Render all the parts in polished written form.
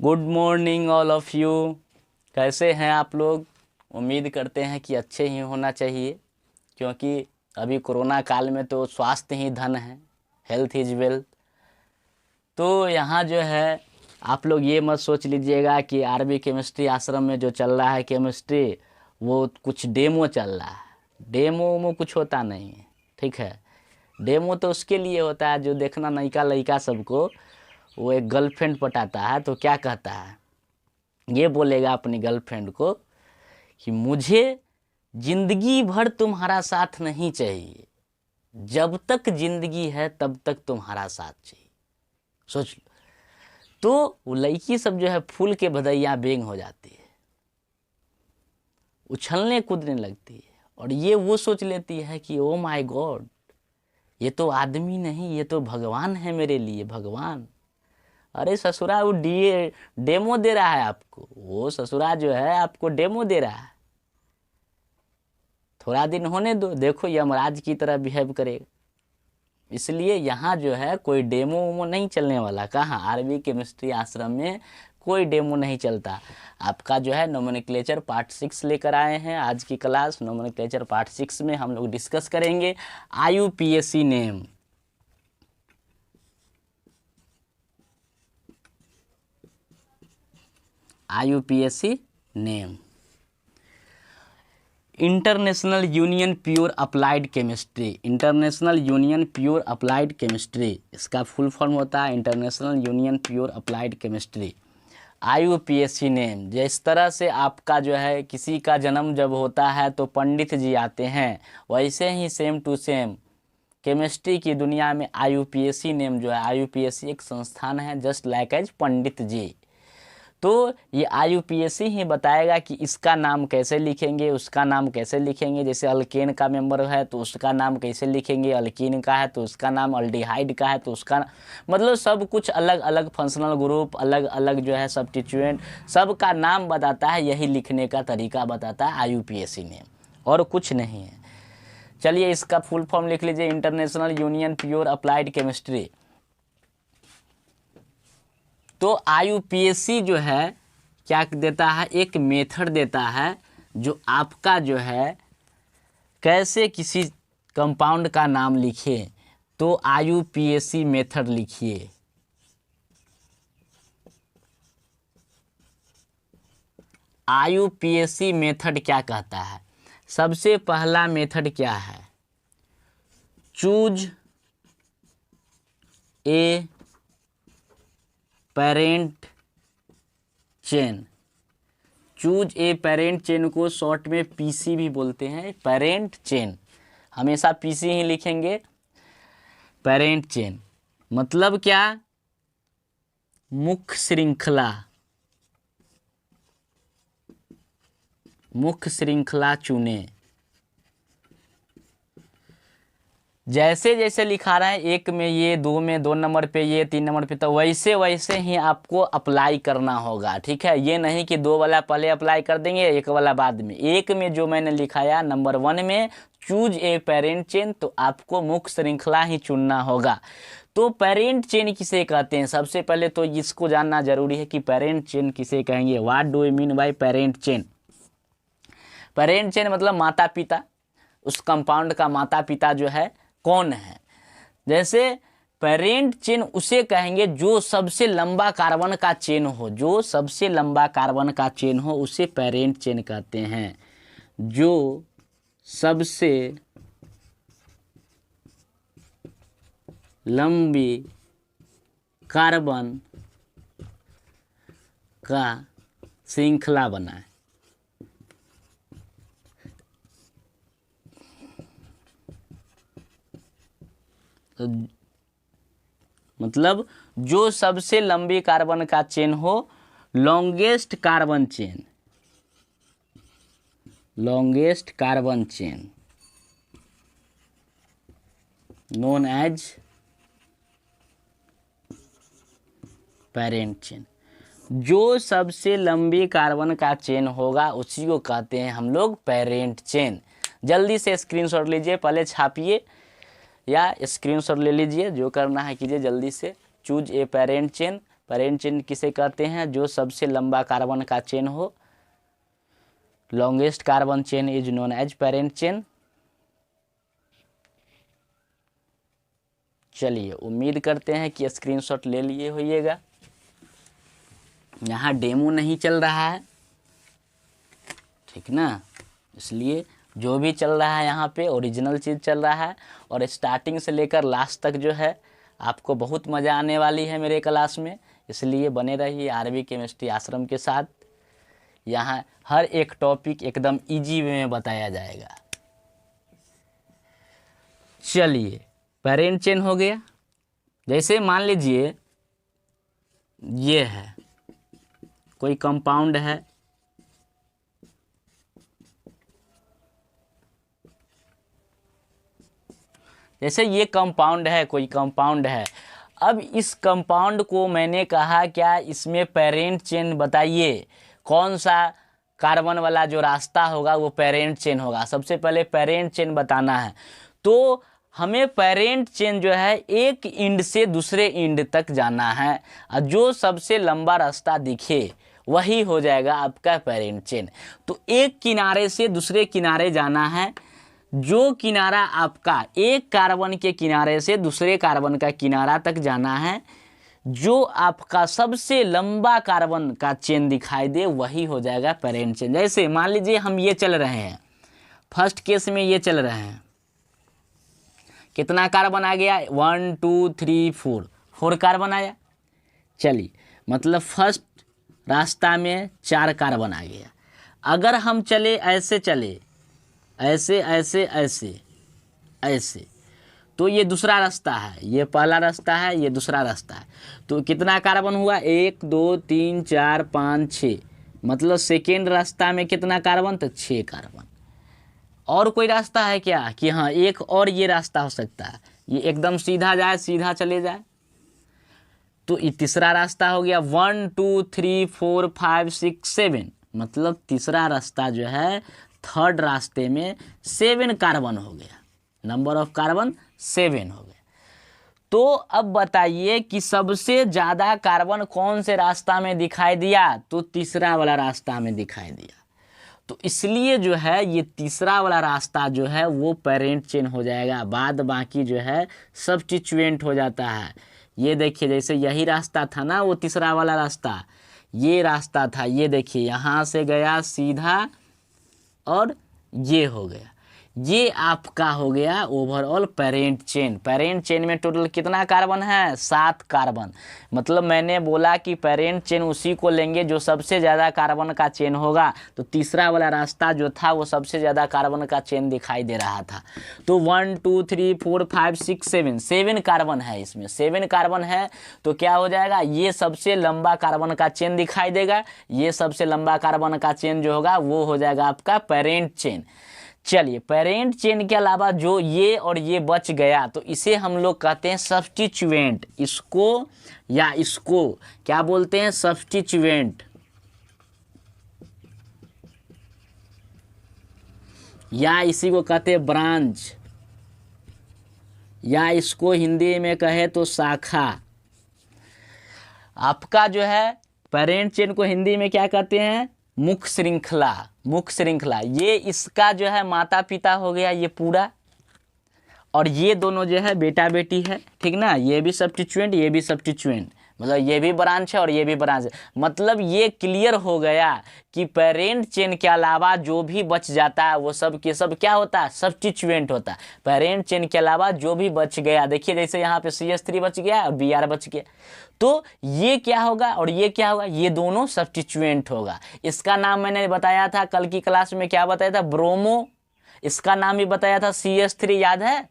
Good morning all of you. कैसे हैं आप लोग? उम्मीद करते हैं कि अच्छे ही होना चाहिए, क्योंकि अभी कोरोना काल में तो स्वास्थ्य ही धन है, हेल्थ इज वेल्थ। तो यहाँ जो है आप लोग ये मत सोच लीजिएगा कि आरबी केमिस्ट्री आश्रम में जो चल रहा है केमिस्ट्री वो कुछ डेमो चल रहा है। डेमो में कुछ होता नहीं है, ठीक है। डेमो तो उसके लिए होता है जो देखना नयका लड़का सबको वो एक गर्लफ्रेंड पटाता है तो क्या कहता है, ये बोलेगा अपनी गर्लफ्रेंड को कि मुझे जिंदगी भर तुम्हारा साथ नहीं चाहिए, जब तक जिंदगी है तब तक तुम्हारा साथ चाहिए। सोच लो। तो वो लड़की सब जो है फूल के भदैया बेंग हो जाती है, उछलने कूदने लगती है, और ये वो सोच लेती है कि ओ माय गॉड, ये तो आदमी नहीं, ये तो भगवान है मेरे लिए, भगवान। अरे ससुरा वो डेमो दे रहा है आपको, वो ससुरा जो है आपको डेमो दे रहा है। थोड़ा दिन होने दो, देखो यमराज की तरह बिहेव करेगा। इसलिए यहाँ जो है कोई डेमो वोमो नहीं चलने वाला। कहाँ? आरबी केमिस्ट्री आश्रम में कोई डेमो नहीं चलता। आपका जो है नोमेनक्लेचर पार्ट 6 लेकर आए हैं। आज की क्लास नोमेनक्लेचर पार्ट 6 में हम लोग डिस्कस करेंगे IUPAC name. IUPAC name, international union pure applied chemistry. International union pure applied chemistry, इसका फुल फॉर्म होता है international union pure applied chemistry. IUPAC name, जिस तरह से आपका जो है किसी का जन्म जब होता है तो पंडित जी आते हैं, वैसे ही सेम टू सेम केमिस्ट्री की दुनिया में IUPAC नेम जो है, IUPAC एक संस्थान है जस्ट लाइक एज पंडित जी। तो ये IUPAC ही बताएगा कि इसका नाम कैसे लिखेंगे, उसका नाम कैसे लिखेंगे। जैसे अल्केन का मेंबर है तो उसका नाम कैसे लिखेंगे, अल्कीन का है तो उसका नाम, अल्डिहाइड का है तो उसका, मतलब सब कुछ अलग अलग फंक्शनल ग्रुप, अलग अलग जो है सब्स्टिट्यूएंट, सब का नाम बताता है। यही लिखने का तरीका बताता है IUPAC नेम, और कुछ नहीं है। चलिए इसका फुल फॉर्म लिख लीजिए, international union pure applied chemistry. तो IUPAC जो है क्या देता है, एक मेथड देता है जो आपका जो है कैसे किसी कंपाउंड का नाम लिखे। तो IUPAC मेथड लिखिए। IUPAC मेथड क्या कहता है? सबसे पहला मेथड क्या है? Choose a parent chain. Choose a parent chain को शॉर्ट में PC भी बोलते हैं। पेरेंट चेन हमेशा PC ही लिखेंगे। पेरेंट चेन मतलब क्या? मुख्य श्रृंखला, मुख्य श्रृंखला चुने। जैसे जैसे लिखा रहा है, एक में ये, दो में 2 नंबर पे ये, 3 नंबर पे, तो वैसे वैसे ही आपको अप्लाई करना होगा, ठीक है। ये नहीं कि 2 वाला पहले अप्लाई कर देंगे, 1 वाला बाद में। एक में जो मैंने लिखाया नंबर 1 में चूज ए पेरेंट चेन, तो आपको मुख्य श्रृंखला ही चुनना होगा। तो पेरेंट चेन किसे कहते हैं? सबसे पहले तो इसको जानना जरूरी है कि पेरेंट चेन किसे कहेंगे। What do you mean by parent chain? Parent chain मतलब माता पिता, उस कंपाउंड का माता पिता जो है कौन है। जैसे पेरेंट चेन उसे कहेंगे जो सबसे लंबा कार्बन का चेन हो, जो सबसे लंबा कार्बन का चेन हो उसे पेरेंट चेन कहते हैं। जो सबसे लंबी कार्बन का श्रृंखला बनाए। मतलब जो सबसे लंबी कार्बन का चेन हो, longest carbon chain, longest carbon chain known as parent chain. जो सबसे लंबी कार्बन का चेन होगा उसी को कहते हैं हम लोग पेरेंट चेन। जल्दी से स्क्रीनशॉट लीजिए, पहले छापिए या स्क्रीनशॉट ले लीजिए, जो करना है कीजिए जल्दी से। Choose a parent chain, parent chain किसे कहते हैं? जो सबसे लंबा कार्बन का चेन हो। Longest carbon chain is known as parent chain. चलिए, उम्मीद करते हैं कि स्क्रीनशॉट ले लिए होइएगा। यहाँ डेमो नहीं चल रहा है, ठीक ना, इसलिए जो भी चल रहा है यहाँ पे ओरिजिनल चीज़ चल रहा है। और स्टार्टिंग से लेकर लास्ट तक जो है आपको बहुत मज़ा आने वाली है मेरे क्लास में, इसलिए बने रहिए आरबी केमिस्ट्री आश्रम के साथ। यहाँ हर एक टॉपिक एकदम इजी वे में बताया जाएगा। चलिए, पैरेंट चेन हो गया। जैसे मान लीजिए ये है कोई कंपाउंड है, जैसे ये कंपाउंड है, कोई कंपाउंड है। अब इस कंपाउंड को मैंने कहा क्या इसमें पैरेंट चेन बताइए, कौन सा कार्बन वाला जो रास्ता होगा वो पैरेंट चेन होगा। सबसे पहले पैरेंट चेन बताना है, तो हमें पैरेंट चेन जो है एक इंड से दूसरे इंड तक जाना है, और जो सबसे लंबा रास्ता दिखे वही हो जाएगा आपका पैरेंट चेन। तो एक किनारे से दूसरे किनारे जाना है, जो किनारा आपका एक कार्बन के किनारे से दूसरे कार्बन का किनारा तक जाना है, जो आपका सबसे लंबा कार्बन का चेन दिखाई दे वही हो जाएगा पैरेंट चेन। जैसे मान लीजिए हम ये चल रहे हैं, फर्स्ट केस में ये चल रहे हैं, कितना कार्बन आ गया? 1 2 3 4 कार्बन आया। चलिए, मतलब फर्स्ट रास्ता में 4 कार्बन आ गया। अगर हम चले ऐसे, चले ऐसे ऐसे ऐसे ऐसे, तो ये दूसरा रास्ता है, ये पहला रास्ता है, ये दूसरा रास्ता है। तो कितना कार्बन हुआ? 1 2 3 4 5 6, मतलब सेकेंड रास्ता में कितना कार्बन? तो 6 कार्बन। और कोई रास्ता है क्या कि हाँ एक और ये रास्ता हो सकता है, ये एकदम सीधा जाए, सीधा चले जाए? तो ये तीसरा रास्ता हो गया। 1 2 3 4 5 6 7, मतलब तीसरा रास्ता जो है थर्ड रास्ते में 7 कार्बन हो गया, नंबर ऑफ कार्बन 7 हो गया। तो अब बताइए कि सबसे ज़्यादा कार्बन कौन से रास्ता में दिखाई दिया? तो तीसरा वाला रास्ता में दिखाई दिया। तो इसलिए जो है ये तीसरा वाला रास्ता जो है वो पैरेंट चेन हो जाएगा, बाद बाकी जो है सब्स्टिट्यूएंट हो जाता है। ये देखिए, जैसे यही रास्ता था ना वो तीसरा वाला रास्ता, ये रास्ता था, ये देखिए यहाँ से गया सीधा और ये हो गया, ये आपका हो गया overall parent chain. Parent chain में टोटल कितना कार्बन है? 7 कार्बन। मतलब मैंने बोला कि पैरेंट चेन उसी को लेंगे जो सबसे ज़्यादा कार्बन का चेन होगा। तो तीसरा वाला रास्ता जो था वो सबसे ज़्यादा कार्बन का चेन दिखाई दे रहा था। तो 1 2 3 4 5 6 7, 7 कार्बन है, इसमें 7 कार्बन है। तो क्या हो जाएगा? ये सबसे लंबा कार्बन का चेन दिखाई देगा, ये सबसे लंबा कार्बन का चेन जो होगा वो हो जाएगा आपका पैरेंट चेन। चलिए, पैरेंट चेन के अलावा जो ये और ये बच गया तो इसे हम लोग कहते हैं सब्स्टिट्यूएंट। इसको या इसको क्या बोलते हैं? सब्स्टिट्यूएंट, या इसी को कहते हैं ब्रांच, या इसको हिंदी में कहे तो शाखा। आपका जो है पैरेंट चेन को हिंदी में क्या कहते हैं? मुख्य श्रृंखला। मुख्य श्रृंखला ये इसका जो है माता पिता हो गया ये पूरा, और ये दोनों जो है बेटा बेटी है, ठीक ना। ये भी सब्स्टिट्यूएंट, ये भी सब्स्टिट्यूएंट, मतलब ये भी ब्रांच है और ये भी ब्रांच है। मतलब ये क्लियर हो गया कि पैरेंट चेन के अलावा जो भी बच जाता है वो सब के सब क्या होता है? सब्स्टिट्यूएंट होता है। पैरेंट चेन के अलावा जो भी बच गया, देखिए जैसे यहाँ पे CH3 बच गया और Br बच गया, तो ये क्या होगा और ये क्या होगा? ये दोनों सब्स्टिट्यूएंट होगा। इसका नाम मैंने बताया था कल की क्लास में, क्या बताया था? ब्रोमो। इसका नाम भी बताया था CH3, याद है?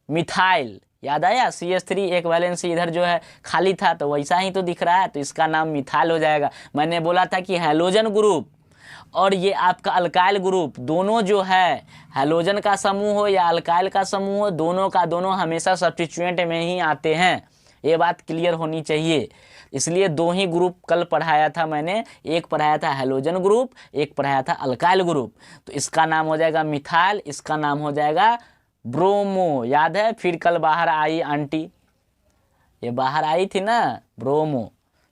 मिथाइल, याद आया? CH3 एक वैलेंसी इधर जो है खाली था तो वैसा ही तो दिख रहा है, तो इसका नाम मिथाइल हो जाएगा। मैंने बोला था कि हैलोजन ग्रुप और ये आपका अल्काइल ग्रुप दोनों जो है, हैलोजन का समूह हो या अल्काइल का समूह हो, दोनों का दोनों हमेशा सब्स्टिट्यूएंट में ही आते हैं। ये बात क्लियर होनी चाहिए। इसलिए 2 ही ग्रुप कल पढ़ाया था मैंने, एक पढ़ाया था हैलोजन ग्रुप, एक पढ़ाया था अल्काइल ग्रुप। तो इसका नाम हो जाएगा मिथाइल, इसका नाम हो जाएगा ब्रोमो, याद है? फिर कल बाहर आई आंटी, ये बाहर आई थी ना, ब्रोमो।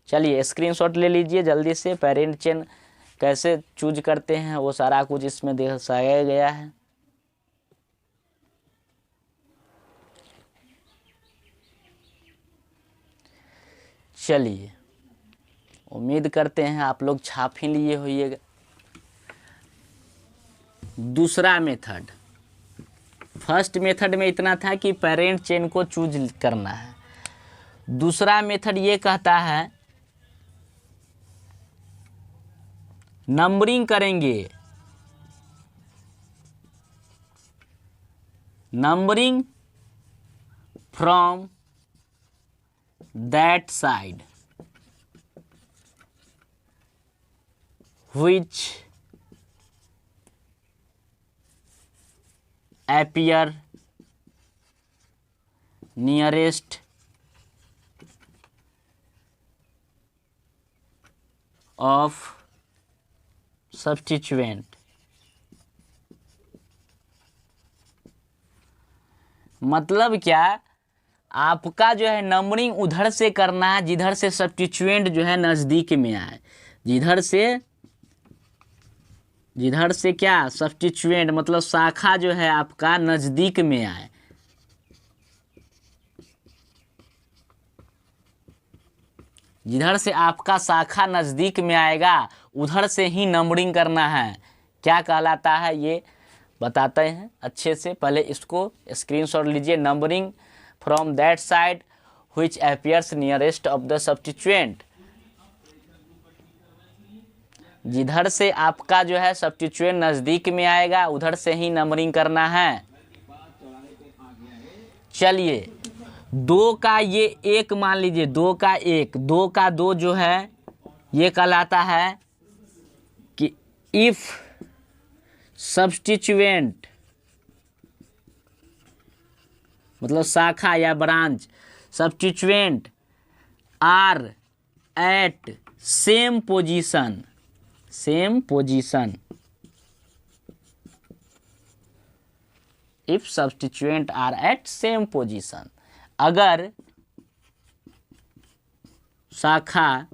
चलिए स्क्रीनशॉट ले लीजिए जल्दी से। पेरेंट चेन कैसे चूज करते हैं वो सारा कुछ इसमें दर्शाया गया है। चलिए उम्मीद करते हैं आप लोग छाप ही लिए होइएगा। दूसरा मेथड, फर्स्ट मेथड में इतना था कि पेरेंट चेन को चूज करना है। दूसरा मेथड ये कहता है नंबरिंग करेंगे, numbering from that side which appear nearest of substituent। मतलब क्या, आपका जो है नंबरिंग उधर से करना है जिधर से सब्स्टिट्यूएंट जो है नज़दीक में आए। जिधर से क्या, सब्स्टिट्यूएंट मतलब शाखा जो है आपका नज़दीक में आए। जिधर से आपका शाखा नज़दीक में आएगा उधर से ही नंबरिंग करना है। क्या कहलाता है ये बताते हैं अच्छे से। पहले इसको स्क्रीनशॉट लीजिए। Numbering from that side which appears nearest of the substituent. जिधर से आपका जो है सब्स्टिट्यूएंट नज़दीक में आएगा उधर से ही नंबरिंग करना है। चलिए दो का ये एक मान लीजिए, दो का एक, दो का दो जो है ये कहलाता है कि इफ सब्स्टिट्यूएंट मतलब शाखा या branch, substituent are at same position, if substituent are at same position, अगर शाखा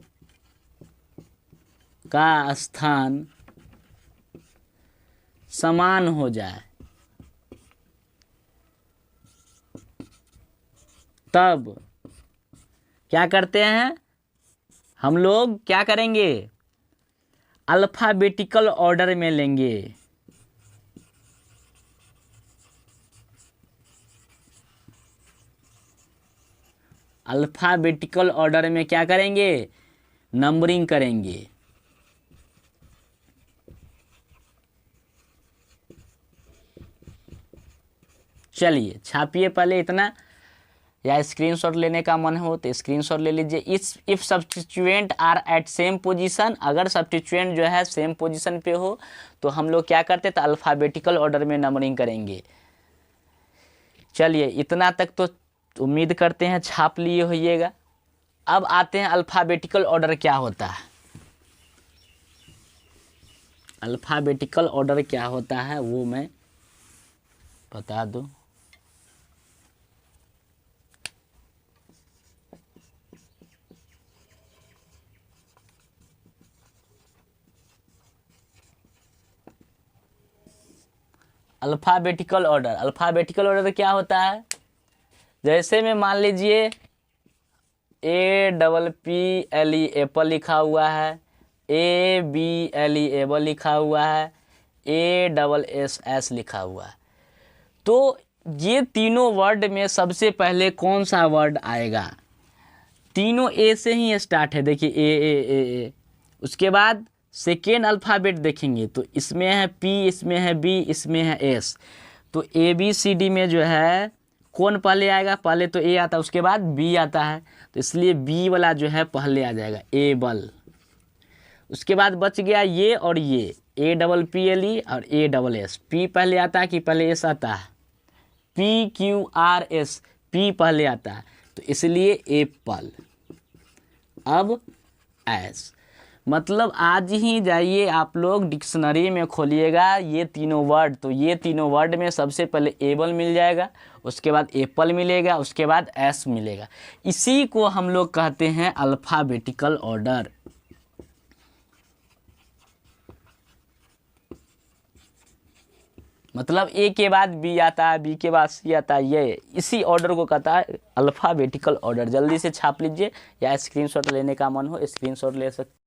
का स्थान समान हो जाए तब क्या करते हैं हम लोग, क्या करेंगे, अल्फ़ाबेटिकल ऑर्डर में लेंगे। अल्फ़ाबेटिकल ऑर्डर में क्या करेंगे, नंबरिंग करेंगे। चलिए छापिए पहले इतना, या स्क्रीनशॉट लेने का मन हो तो स्क्रीनशॉट ले लीजिए। If substituent are at same position, अगर सब्स्टिट्यूएंट जो है सेम पोजीशन पे हो तो हम लोग क्या करते हैं, तो अल्फ़ाबेटिकल ऑर्डर में नंबरिंग करेंगे। चलिए इतना तक तो उम्मीद करते हैं छाप लिए होइएगा। अब आते हैं अल्फ़ाबेटिकल ऑर्डर क्या होता है। अल्फ़ाबेटिकल ऑर्डर क्या होता है वो मैं बता दूं। अल्फ़ाबेटिकल ऑर्डर क्या होता है, जैसे में मान लीजिए APPLE एप्पल लिखा हुआ है, ABLE एबल लिखा हुआ है, ASS लिखा हुआ है, तो ये तीनों वर्ड में सबसे पहले कौन सा वर्ड आएगा, तीनों ए से ही स्टार्ट है। देखिए ए, उसके बाद सेकेंड अल्फ़ाबेट देखेंगे तो इसमें है P, इसमें है B, इसमें है S। तो ABCD में जो है कौन पहले आएगा, पहले तो A आता है उसके बाद B आता है, तो इसलिए B वाला जो है पहले आ जाएगा, एबल। उसके बाद बच गया ये और ये, APPLE और ASS। P पहले आता है कि पहले S आता है, PQRS, P पहले आता है तो इसलिए एप्पल। अब S मतलब आज ही जाइए आप लोग डिक्शनरी में खोलिएगा ये तीनों वर्ड, तो ये तीनों वर्ड में सबसे पहले एबल मिल जाएगा, उसके बाद एप्पल मिलेगा, उसके बाद एस मिलेगा। इसी को हम लोग कहते हैं अल्फ़ाबेटिकल ऑर्डर। मतलब ए के बाद बी आता है, बी के बाद सी आता है, ये इसी ऑर्डर को कहता है अल्फ़ाबेटिकल ऑर्डर। जल्दी से छाप लीजिए, या स्क्रीनशॉट लेने का मन हो स्क्रीनशॉट ले सकते।